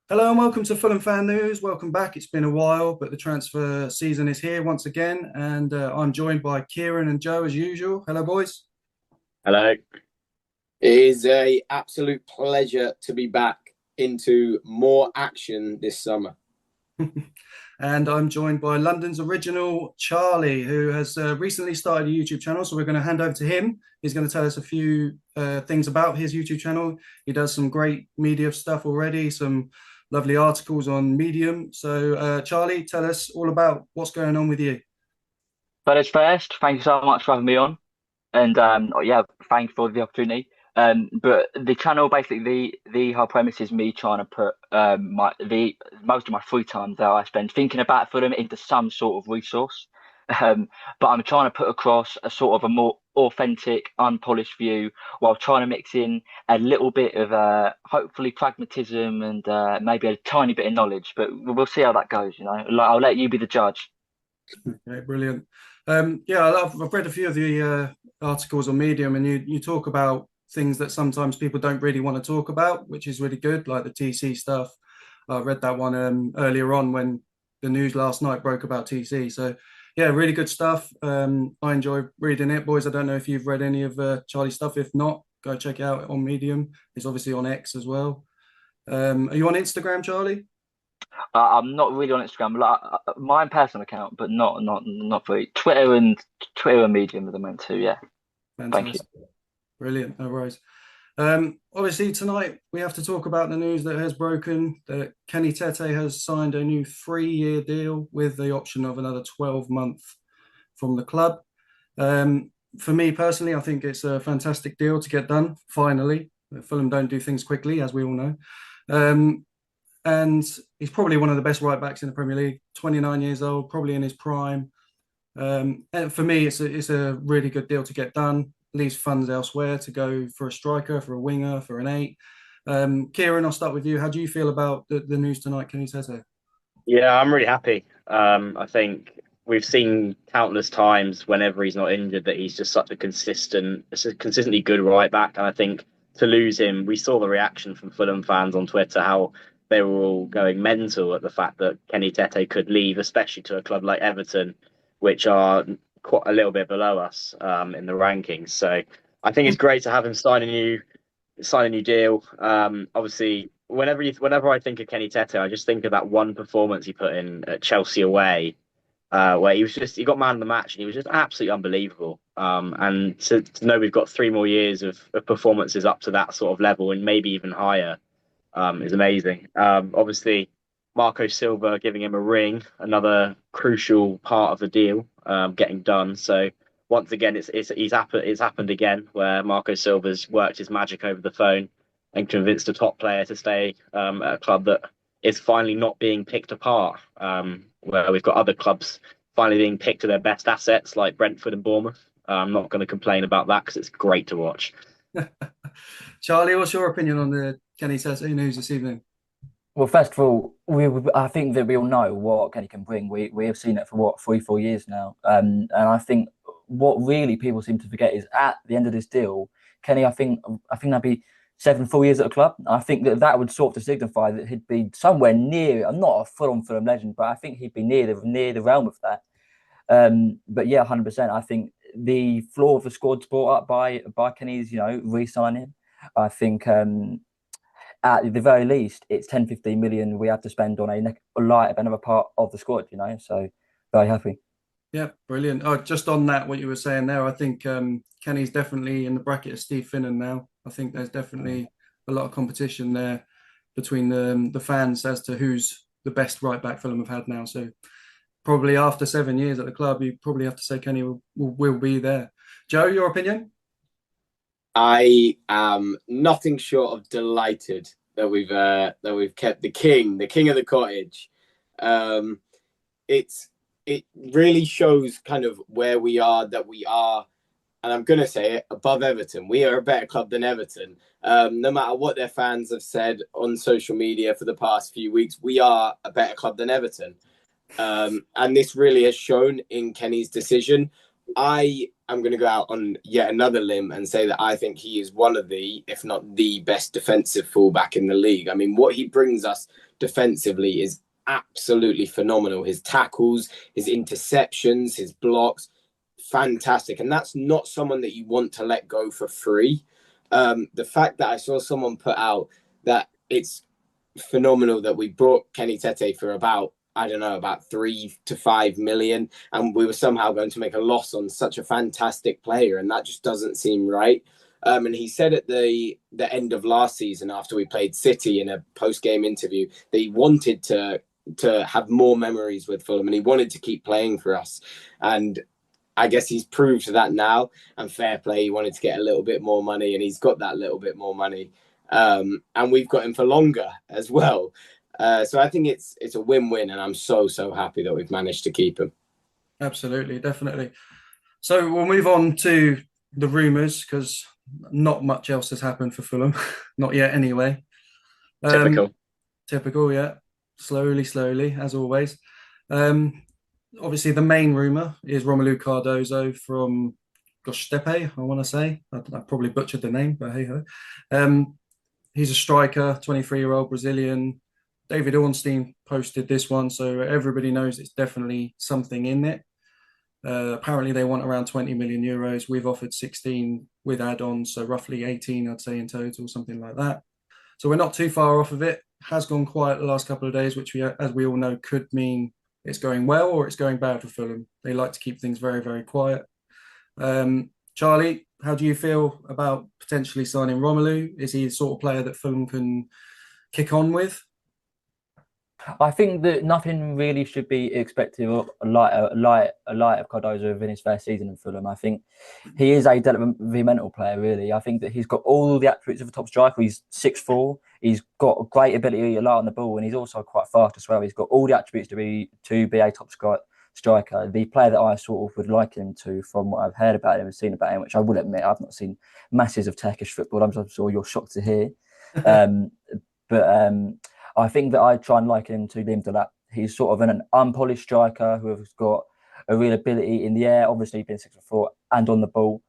Hello and welcome to Fulham Fan News. Welcome back. It's been a while, but the transfer season is here once again, and I'm joined by Kieran and Joe as usual. Hello, boys. Hello. It is a absolute pleasure to be back into more action this summer. And I'm joined by London's original Charlie, who has recently started a YouTube channel. So we're going to hand over to him. He's going to tell us a few things about his YouTube channel. He does some great media stuff already, some lovely articles on Medium. So, Charlie, tell us all about what's going on with you. But as first, thank you so much for having me on. And yeah, thanks for the opportunity. But the channel basically the whole premise is me trying to put my the most of my free time that I spend thinking about Fulham into some sort of resource. Um, but I'm trying to put across a sort of a more authentic, unpolished view while trying to mix in a little bit of hopefully pragmatism and maybe a tiny bit of knowledge. But we'll see how that goes. I'll let you be the judge. Okay, brilliant. Yeah, I've read a few of the articles on Medium, and you talk about things that sometimes people don't really want to talk about, which is really good, like the TC stuff. I read that one earlier on when the news last night broke about TC. So, yeah, really good stuff. I enjoy reading it, boys. I don't know if you've read any of Charlie's stuff. If not, go check it out on Medium. It's obviously on X as well. Are you on Instagram, Charlie? I'm not really on Instagram, like my personal account, but not for Twitter and Medium are the main two. Yeah, thank you. Fantastic. Brilliant. No worries. Obviously, tonight we have to talk about the news that has broken that Kenny Tete has signed a new 3-year deal with the option of another 12-month from the club. For me personally, I think it's a fantastic deal to get done, finally. Fulham don't do things quickly, as we all know. Um, and he's probably one of the best right backs in the Premier League, 29 years old, probably in his prime. And for me, it's a really good deal to get done. Leaves funds elsewhere to go for a striker, for a winger, for an eight. Kieran, I'll start with you. How do you feel about the news tonight? Kenny Tete? Yeah, I'm really happy. I think we've seen countless times whenever he's not injured that he's just consistently good right back. And I think to lose him, we saw the reaction from Fulham fans on Twitter, how they were all going mental at the fact that Kenny Tete could leave, especially to a club like Everton, which are quite a little bit below us in the rankings. So I think it's great to have him sign a new deal. Obviously, whenever I think of Kenny Tete, I just think of that one performance he put in at Chelsea away, where he got man of the match and he was just absolutely unbelievable. And to know we've got 3 more years of performances up to that sort of level and maybe even higher, is amazing. Obviously, Marco Silva giving him a ring, another crucial part of the deal, getting done. So once again, it's happened again where Marco Silva's worked his magic over the phone and convinced a top player to stay at a club that is finally not being picked apart. Where we've got other clubs finally being picked to their best assets like Brentford and Bournemouth. I'm not going to complain about that because it's great to watch. Charlie, what's your opinion on the Kenny Tete news this evening? Well, first of all, I think that we all know what Kenny can bring. We have seen it for what 3-4 years now, and I think what really people seem to forget is at the end of this deal, Kenny. I think that'd be 7 full years at a club. I think that would sort of signify that he'd be somewhere near. I'm not a full-on Fulham legend, but I think he'd be near the realm of that. But yeah, 100%. I think the floor of the squad's brought up by Kenny's, re-signing. I think at the very least, it's 10-15 million we have to spend on a light of another part of the squad, So very happy. Yeah, brilliant. Oh, just on that, what you were saying there, I think Kenny's definitely in the bracket of Steve Finnan now. I think there's definitely a lot of competition there between the fans as to who's the best right back Fulham have had now. So probably after 7 years at the club, you probably have to say Kenny will be there. Joe, your opinion? I am nothing short of delighted that we've kept the king of the cottage. Um, it really shows kind of where we are, that we are, and I'm going to say it, above Everton. We are a better club than Everton. No matter what their fans have said on social media for the past few weeks, we are a better club than Everton. And this really has shown in Kenny's decision. I I'm going to go out on yet another limb and say that I think he is one of the, if not the best defensive fullback in the league. I mean, what he brings us defensively is absolutely phenomenal. His tackles, his interceptions, his blocks, fantastic. And that's not someone that you want to let go for free. The fact that I saw someone put out that it's phenomenal that we brought Kenny Tete for about 3 to 5 million, and we were somehow going to make a loss on such a fantastic player, and that just doesn't seem right. And he said at the end of last season, after we played City in a post-game interview, that he wanted to have more memories with Fulham, and he wanted to keep playing for us. And I guess he's proved that now, and fair play, he wanted to get a little bit more money, and he's got that little bit more money. And we've got him for longer as well. So I think it's a win-win, and I'm so happy that we've managed to keep him. Absolutely, definitely. So we'll move on to the rumours, because not much else has happened for Fulham. Not yet, anyway. Typical, yeah. Slowly, as always. Obviously, the main rumour is Romelu Cardozo from Gostepe, I want to say. I probably butchered the name, but hey-ho. He's a striker, 23-year-old Brazilian. David Ornstein posted this one, so everybody knows it's definitely something in it. Apparently, they want around 20 million euros. We've offered 16 with add-ons, so roughly 18, I'd say, in total, something like that. So we're not too far off of it. Has gone quiet the last couple of days, which, as we all know, could mean it's going well or it's going bad for Fulham. They like to keep things very, very quiet. Charlie, how do you feel about potentially signing Romelu? Is he the sort of player that Fulham can kick on with? I think that nothing really should be expected of a light of Cardozo within his first season in Fulham. I think he is a developmental player, really. I think that he's got all the attributes of a top striker. He's 6'4". He's got a great ability a lot on the ball, and he's also quite fast as well. He's got all the attributes to be a top striker. The player that I sort of would liken him to, from what I've heard about him and seen about him, which I will admit I've not seen masses of Turkish football. I'm sure you're shocked to hear. I think that I'd try and liken him to Liam Delap. He's sort of an unpolished striker who has got a real ability in the air, obviously being 6'4" and on the ball.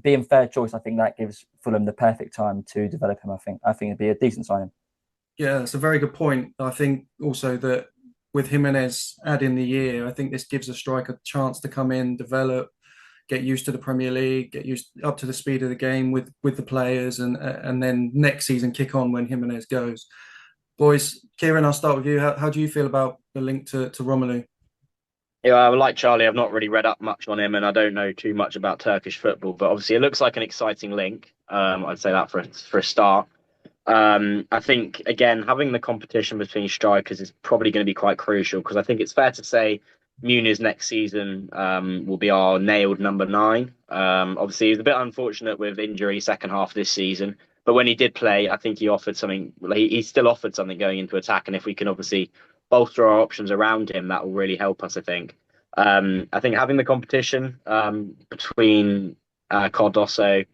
Being fair choice, I think that gives Fulham the perfect time to develop him. I think it'd be a decent signing. Yeah, that's a very good point. I think also that with Jimenez adding the year, I think this gives a striker a chance to come in, develop, get used to the Premier League, get used up to the speed of the game with the players, and then next season kick on when Jimenez goes. Boys, Kieran, I'll start with you. How do you feel about the link to Romelu? Yeah, like Charlie, I've not really read up much on him, and I don't know too much about Turkish football, but obviously it looks like an exciting link. I'd say that for a start. I think, again, having the competition between strikers is probably going to be quite crucial, because I think it's fair to say Muniz next season will be our nailed number 9. Obviously, he was a bit unfortunate with injury second half of this season, but when he did play, I think he offered something. He still offered something going into attack, and if we can obviously bolster our options around him, that will really help us, I think. I think having the competition between Cardoso,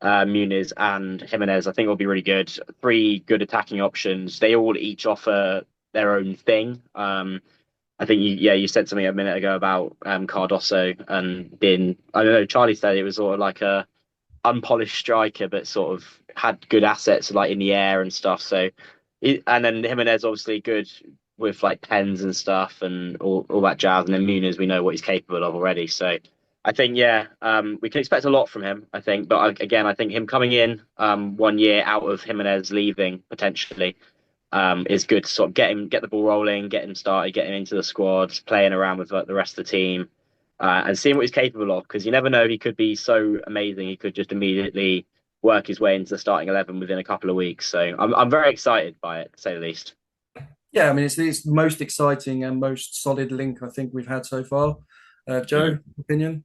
Muniz and Jimenez, I think will be really good. 3 good attacking options. They all each offer their own thing. I think you said something a minute ago about Cardoso and being, I don't know, Charlie said it was sort of like a unpolished striker, but sort of had good assets like in the air and stuff. So, and then Jimenez obviously good with like pens and stuff and all that jazz. And then Muniz, we know what he's capable of already. So I think, we can expect a lot from him, I think. But again, I think him coming in 1 year out of Jimenez leaving potentially is good to sort of get the ball rolling, get him started, get him into the squad, playing around with the rest of the team, and seeing what he's capable of. Because you never know, he could be so amazing. He could just immediately work his way into the starting 11 within a couple of weeks. So I'm very excited by it, to say the least. Yeah, I mean, it's the most exciting and most solid link I think we've had so far. Joe, opinion?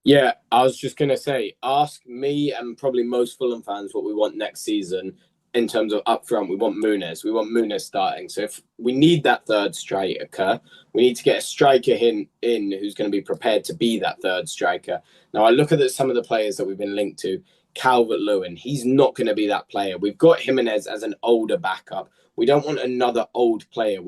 Yeah, I was just going to say, ask me and probably most Fulham fans what we want next season in terms of up front. We want Muniz. We want Muniz starting. So if we need that third striker, we need to get a striker in who's going to be prepared to be that third striker. Now, I look at some of the players that we've been linked to. Calvert-Lewin, he's not going to be that player. We've got Jimenez as an older backup. We don't want another old player.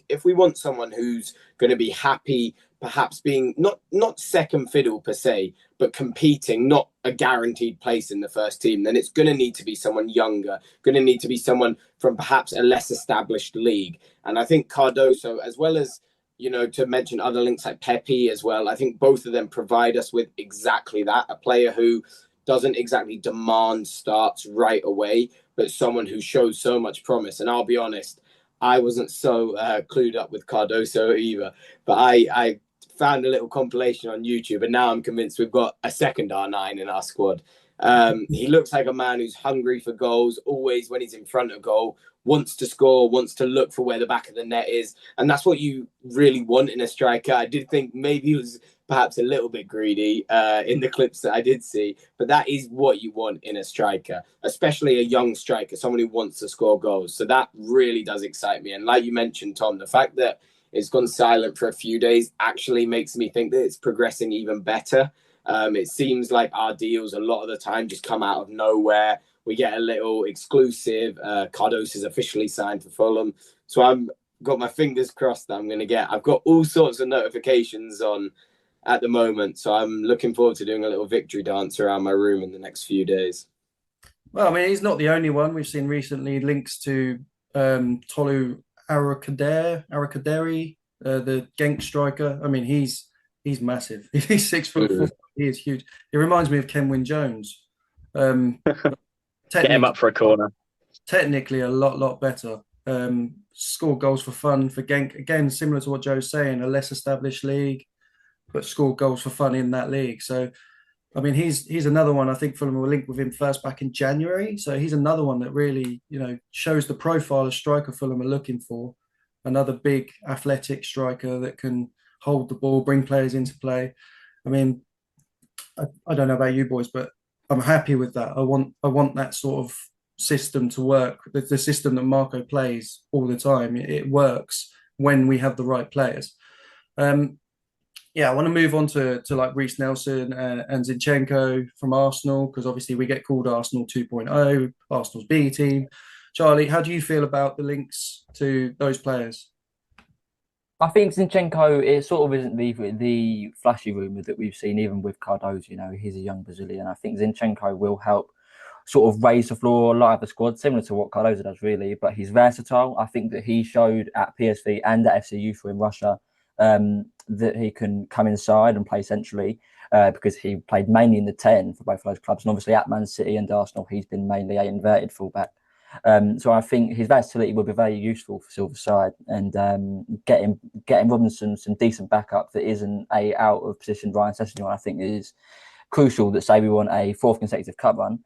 If we want someone who's going to be happy perhaps being not second fiddle per se, but competing, not a guaranteed place in the first team, then it's going to need to be someone younger, going to need to be someone from perhaps a less established league. And I think Cardoso, as well as, you know, to mention other links like Pepe as well, I think both of them provide us with exactly that, a player who doesn't exactly demand starts right away, but someone who shows so much promise. And I'll be honest, I wasn't so clued up with Cardoso either, but I found a little compilation on YouTube, and now I'm convinced we've got a second R9 in our squad. He looks like a man who's hungry for goals, always when he's in front of goal, wants to score, wants to look for where the back of the net is. And that's what you really want in a striker. I did think maybe he was perhaps a little bit greedy in the clips that I did see, but that is what you want in a striker, especially a young striker, someone who wants to score goals. So that really does excite me. And like you mentioned, Tom, the fact that it's gone silent for a few days actually makes me think that it's progressing even better. It seems like our deals a lot of the time just come out of nowhere. We get a little exclusive. Cardos is officially signed for Fulham. So I've got my fingers crossed that I've got all sorts of notifications on at the moment. So I'm looking forward to doing a little victory dance around my room in the next few days. Well, I mean, he's not the only one. We've seen recently links to Tolu Arakaderi, the Genk striker. I mean, he's massive. He's 6'4". He is huge. It reminds me of Kenwyn Jones. Get him up for a corner. Technically, a lot better. Score goals for fun for Genk. Again, similar to what Joe's saying, a less established league, but score goals for fun in that league. So, I mean, he's another one. I think Fulham will link with him first back in January. So he's another one that really, you know, shows the profile of striker Fulham are looking for. Another big athletic striker that can hold the ball, bring players into play. I mean, I don't know about you boys, but I'm happy with that. I want that sort of system to work. The system that Marco plays all the time, it works when we have the right players. I want to move on to like Reece Nelson and Zinchenko from Arsenal, because obviously we get called Arsenal 2.0, Arsenal's B team. Charlie, how do you feel about the links to those players? I think Zinchenko, it sort of isn't the flashy rumour that we've seen, even with Cardoso. You know, he's a young Brazilian. I think Zinchenko will help sort of raise the floor a lot of the squad, similar to what Cardoso does, really. But he's versatile. I think that he showed at PSV and at FC Youth in Russia that he can come inside and play centrally because he played mainly in the 10 for both of those clubs. And obviously at Man City and Arsenal, he's been mainly an inverted fullback. So I think his versatility will be very useful for Silverside, and getting Robinson some decent backup that isn't a out of position Ryan Sessegnon, I think is crucial. That say we want a fourth consecutive cup run.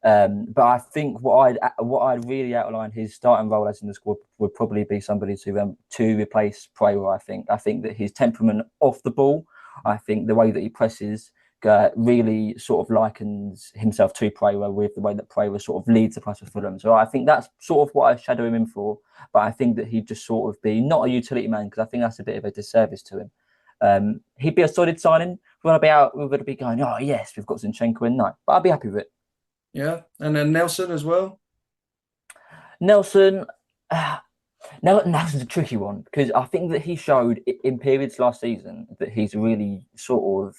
But I think what I'd really outline his starting role as in the squad would probably be somebody to replace Prewa. I think that his temperament off the ball, I think the way that he presses really sort of likens himself to Prewa, with the way that Prewa sort of leads the press for Fulham. So I think that's sort of what I shadow him in for. But I think that he'd just sort of be not a utility man, because I think that's a bit of a disservice to him. He'd be a solid signing. We're going to be going, oh yes, we've got Zinchenko in. No, but I'd be happy with it. Yeah, and then Nelson as well. Nelson's a tricky one, because I think that he showed in periods last season that he's a really sort of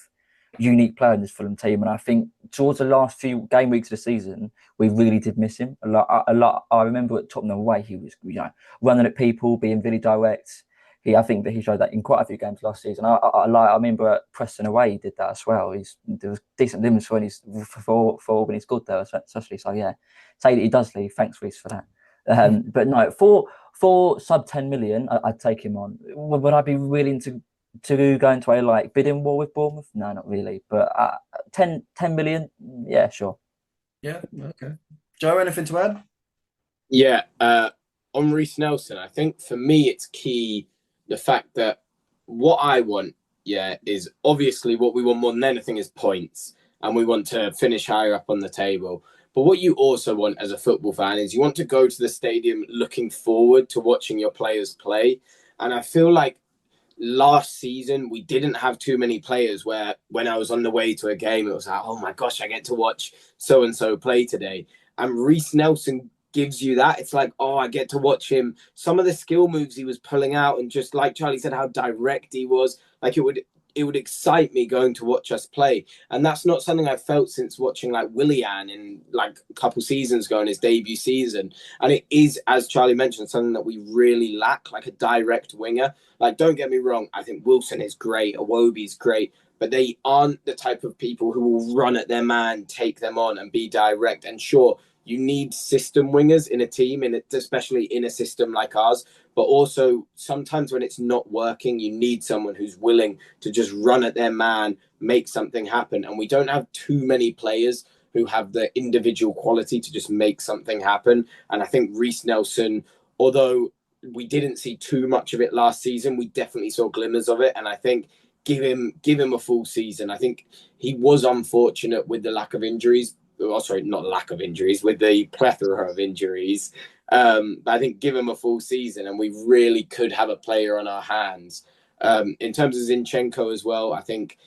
unique player in this Fulham team, and I think towards the last few game weeks of the season we really did miss him a lot. I remember at Tottenham away he was, you know, running at people, being really direct. I think that he showed that in quite a few games last season. I remember at Preston away he did that as well. There was decent limits when for when he's good there, especially. So yeah, say that he does leave. Thanks, Reece, for that. But no, for sub 10 million, I'd take him on. Would I be willing to go into a like bidding war with Bournemouth? No, not really. But 10 million, yeah, sure. Yeah, okay. Joe, anything to add? Yeah, on Reece Nelson, I think for me it's key the fact that what I want, is obviously what we want more than anything is points, and we want to finish higher up on the table. But what you also want as a football fan is you want to go to the stadium looking forward to watching your players play. And I feel like last season we didn't have too many players where when I was on the way to a game, it was like, oh my gosh, I get to watch so-and-so play today. And Reece Nelson gives you that. It's like, oh, I get to watch him. Some of the skill moves he was pulling out, and just like Charlie said, how direct he was. Like it would excite me going to watch us play. And that's not something I've felt since watching like Willian in like a couple seasons ago in his debut season. And it is, as Charlie mentioned, something that we really lack, like a direct winger. Like, don't get me wrong, I think Wilson is great, Iwobi's great, but they aren't the type of people who will run at their man, take them on and be direct. And sure, you need system wingers in a team, and especially in a system like ours. But also sometimes when it's not working, you need someone who's willing to just run at their man, make something happen. And we don't have too many players who have the individual quality to just make something happen. And I think Reiss Nelson, although we didn't see too much of it last season, we definitely saw glimmers of it. And I think give him a full season. I think he was unfortunate with the lack of injuries. Oh, sorry, not lack of injuries, with the plethora of injuries. But I think give him a full season and we really could have a player on our hands. In terms of Zinchenko as well, I think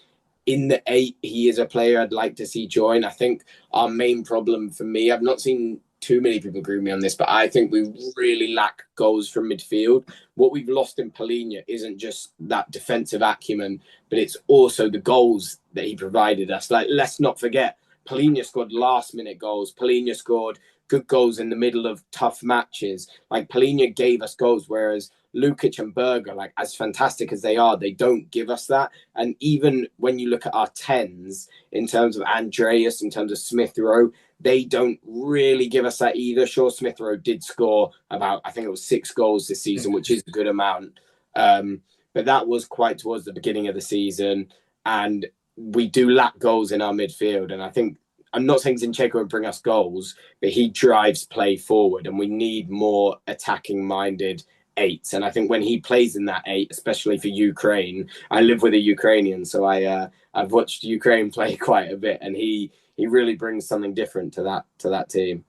in the 8, he is a player I'd like to see join. I think our main problem for me, I've not seen too many people agree with me on this, but I think we really lack goals from midfield. What we've lost in Palhinha isn't just that defensive acumen, but it's also the goals that he provided us. Like, let's not forget, Palhinha scored last-minute goals. Palhinha scored good goals in the middle of tough matches. Like, Palhinha gave us goals, whereas Lukic and Berger, like, as fantastic as they are, they don't give us that. And even when you look at our 10s, in terms of Andreas, in terms of Smith Rowe, they don't really give us that either. Sure, Smith Rowe did score about, I think it was 6 goals this season, which is a good amount. But that was quite towards the beginning of the season. And we do lack goals in our midfield. And I think, I'm not saying Zinchenko will bring us goals, but he drives play forward. And we need more attacking-minded 8s. And I think when he plays in that 8, especially for Ukraine, I live with a Ukrainian, so I've watched Ukraine play quite a bit, and he really brings something different to that team.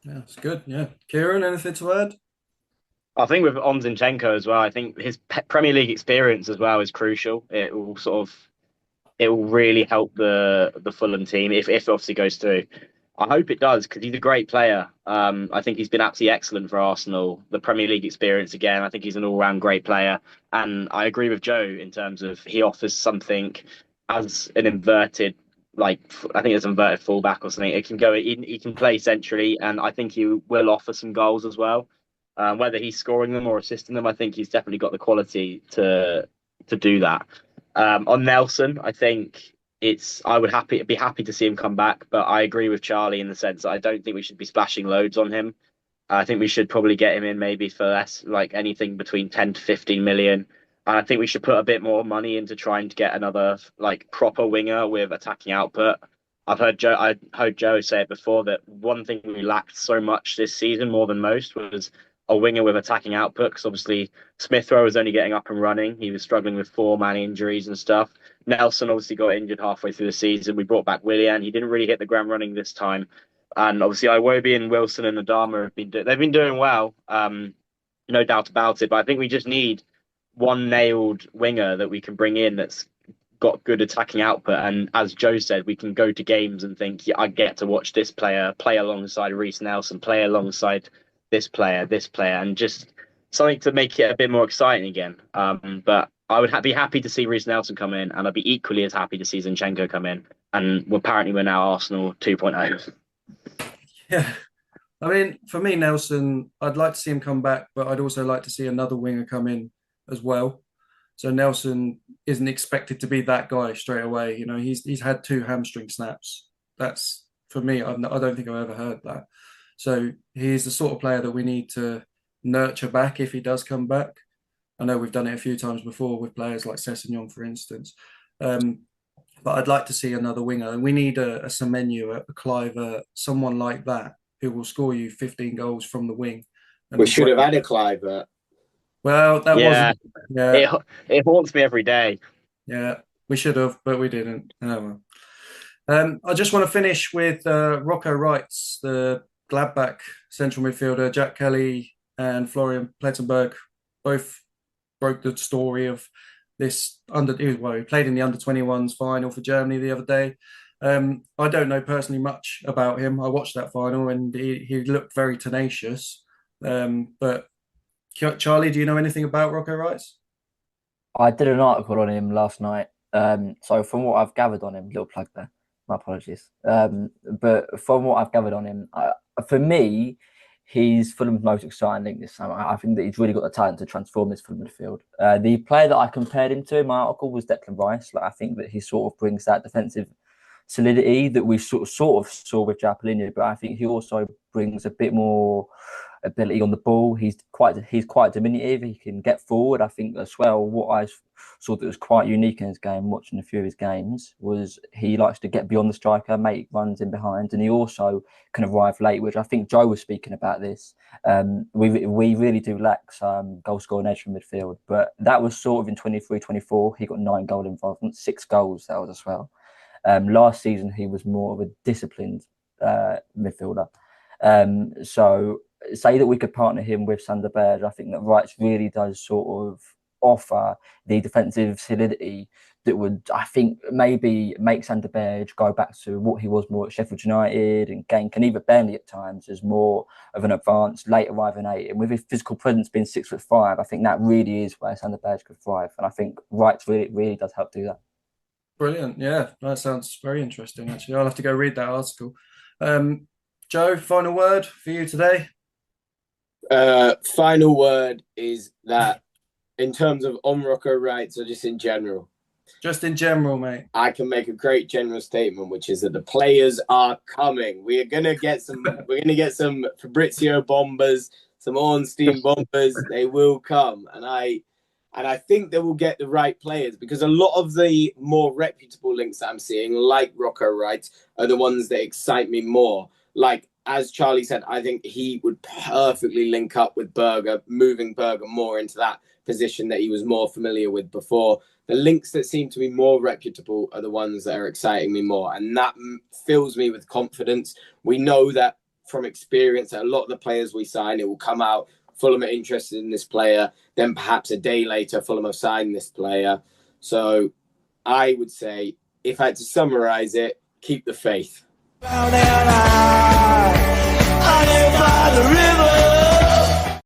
Yeah, it's good. Yeah, Kieran, anything to add? I think with on Zinchenko as well, I think his Premier League experience as well is crucial. It will really help the Fulham team if it obviously goes through. I hope it does because he's a great player. I think he's been absolutely excellent for Arsenal. The Premier League experience again. I think he's an all-round great player, and I agree with Joe in terms of he offers something as an inverted, like I think it's an inverted fullback or something. It can go. He can play centrally, and I think he will offer some goals as well. Whether he's scoring them or assisting them, I think he's definitely got the quality to do that. On Nelson, I think I would be happy to see him come back, but I agree with Charlie in the sense that I don't think we should be splashing loads on him. I think we should probably get him in maybe for less, like anything between 10 to 15 million. And I think we should put a bit more money into trying to get another like proper winger with attacking output. I heard Joe say it before that one thing we lacked so much this season, more than most, was a winger with attacking output. Because obviously Smith Rowe was only getting up and running. He was struggling with 4-man injuries and stuff. Nelson obviously got injured halfway through the season. We brought back Willian. He didn't really hit the ground running this time. And obviously Iwobi and Wilson and Adama they've been doing well. No doubt about it. But I think we just need one nailed winger that we can bring in that's got good attacking output. And as Joe said, we can go to games and think, yeah, I get to watch this player play alongside Reiss Nelson, play alongside this player, and just something to make it a bit more exciting again. But I would be happy to see Reiss Nelson come in, and I'd be equally as happy to see Zinchenko come in. And apparently we're now Arsenal 2.0. Yeah. I mean, for me, Nelson, I'd like to see him come back, but I'd also like to see another winger come in as well. So Nelson isn't expected to be that guy straight away. You know, he's had 2 hamstring snaps. That's, for me, I don't think I've ever heard that. So he's the sort of player that we need to nurture back if he does come back. I know we've done it a few times before with players like Sessegnon, for instance. But I'd like to see another winger. And we need a Semenyo, a Clive, someone like that who will score you 15 goals from the wing. And we should have had a Clive. Well, that wasn't. Yeah, it haunts me every day. Yeah, we should have, but we didn't. Oh, well. I just want to finish with Rocco Reitz, the Gladbach central midfielder. Jack Kelly and Florian Plettenberg both broke the story of this he played in the under-21s final for Germany the other day. I don't know personally much about him. I watched that final and he looked very tenacious. But Charlie, do you know anything about Rocco Reitz? I did an article on him last night. So from what I've gathered on him, little plug there. My apologies. But from what I've gathered on him, for me, he's Fulham's most exciting link this summer. I think that he's really got the talent to transform this Fulham midfield. The player that I compared him to in my article was Declan Rice. Like, I think that he sort of brings that defensive solidity that we sort of saw with Japalinha, but I think he also brings a bit more ability on the ball. He's quite diminutive. He can get forward. I think as well, what I saw that was quite unique in his game, watching a few of his games, was he likes to get beyond the striker, make runs in behind, and he also can arrive late, which I think Joe was speaking about this. We really do lack some goal scoring edge from midfield, but that was sort of in 23-24. He got 9 goal involvement, 6 goals that was as well. Last season, he was more of a disciplined midfielder. So say that we could partner him with Sander Berge, I think that Reitz really does sort of offer the defensive solidity that would, I think, maybe make Sander Berge go back to what he was more at Sheffield United and Genk and even Burnley at times as more of an advanced, late arriving 8. And with his physical presence being 6'5", I think that really is where Sander Berge could thrive. And I think Reitz really does help do that. Brilliant. Yeah, that sounds very interesting, actually. I'll have to go read that article. Joe, final word for you today? Final word is that in terms of on Rocco Reitz or just in general? Just in general, mate. I can make a great general statement, which is that the players are coming. We're gonna get some Fabrizio bombers, some Ornstein bombers. They will come. And I think they will get the right players, because a lot of the more reputable links that I'm seeing, like Rocco Reitz, are the ones that excite me more. Like, as Charlie said, I think he would perfectly link up with Berger, moving Berger more into that position that he was more familiar with before. The links that seem to be more reputable are the ones that are exciting me more. And that fills me with confidence. We know that from experience that a lot of the players we sign, it will come out, Fulham are interested in this player, then perhaps a day later, Fulham have signed this player. So I would say, if I had to summarise it, keep the faith.